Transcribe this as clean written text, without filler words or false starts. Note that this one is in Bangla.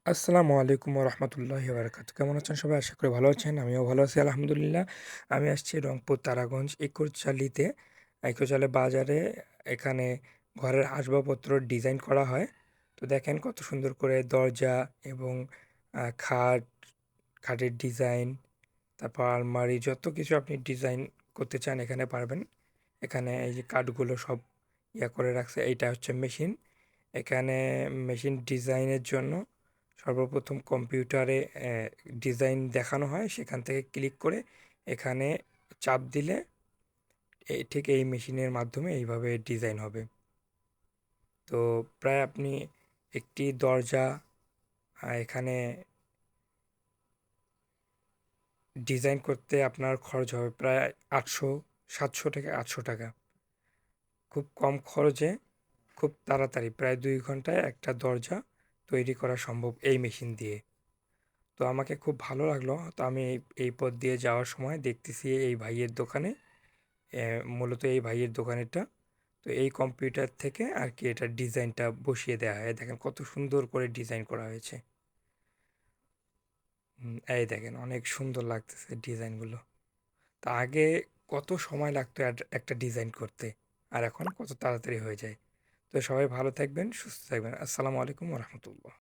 আসসালামু আলাইকুম ওরহমতুল্লাহি বারাকাতুহু। কেমন আছেন সবাই? আশা করি ভালো আছেন। আমিও ভালো আছি আলহামদুলিল্লাহ। আমি আসছি রংপুর তারাগঞ্জ ইকোচালিতে। ইকোচালি বাজারে এখানে ঘরের আসবাবপত্র ডিজাইন করা হয়। তো দেখেন কত সুন্দর করে দরজা এবং খাট, খাটের ডিজাইন, তারপর আলমারি যত কিছু আপনি ডিজাইন করতে চান এখানে পারবেন। এখানে এই যে কাঠগুলো সব করে রাখছে। এইটা হচ্ছে মেশিন। এখানে মেশিন ডিজাইনের জন্য সর্বপ্রথম কম্পিউটারে ডিজাইন দেখানো হয়, সেখান থেকে ক্লিক করে এখানে চাপ দিলে ঠিক এই মেশিনের মাধ্যমে এইভাবে ডিজাইন হবে। তো প্রায় আপনি একটি দরজা এখানে ডিজাইন করতে আপনার খরচ হবে প্রায় 700 থেকে 800 টাকা। খুব কম খরচে খুব তাড়াতাড়ি প্রায় 2 ঘন্টায় একটা দরজা তৈরি করা সম্ভব এই মেশিন দিয়ে। তো আমাকে খুব ভালো লাগলো। তো আমি এই পথ দিয়ে যাওয়ার সময় দেখতেছি এই ভাইয়ের দোকানে, মূলত এই ভাইয়ের দোকানেরটা। তো এই কম্পিউটার থেকে আর কি এটা ডিজাইনটা বসিয়ে দেওয়া হয়। দেখেন কত সুন্দর করে ডিজাইন করা হয়েছে। এই দেখেন অনেক সুন্দর লাগতেছে ডিজাইনগুলো। তা আগে কত সময় লাগতো একটা ডিজাইন করতে, আর এখন কত তাড়াতাড়ি হয়ে যায়। তো সবাই ভালো থাকবেন, সুস্থ থাকবেন। আসসালামু আলাইকুম রহমতুল্লাহ।